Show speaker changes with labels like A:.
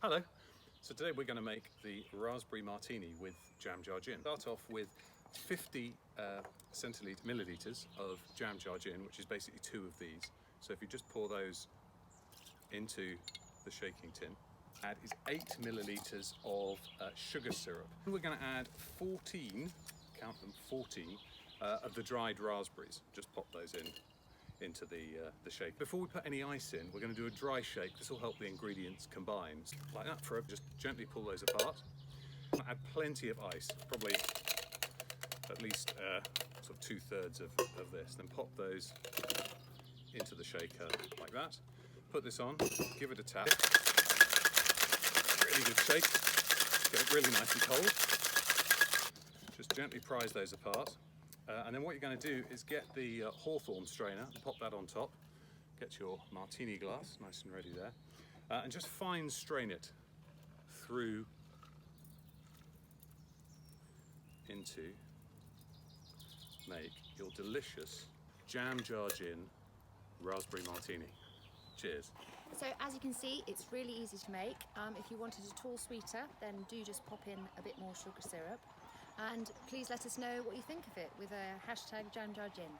A: Hello. So today we're going to make the Raspberry Martini with jamjargin. Start off with 50 milliliters of jamjargin, which is basically 2 of these. So if you just pour those into the shaking tin, add is 8 milliliters of sugar syrup. And we're going to add 14, count them, 14 of the dried raspberries. Just pop those into the shake. Before we put any ice in, we're going to do a dry shake. This will help the ingredients combine. Like that, just gently pull those apart. Add plenty of ice, probably at least sort of 2/3 of this. Then pop those into the shaker like that. Put this on, give it a tap. Really good shake. Get it really nice and cold. Just gently prise those apart. And then what you're going to do is get the hawthorn strainer and pop that on top. Get your martini glass nice and ready there. And just fine strain it through into make your delicious jamjargin raspberry martini. Cheers.
B: So as you can see, it's really easy to make. If you wanted it at all sweeter, then do just pop in a bit more sugar syrup. And please let us know what you think of it with a #jamjargin.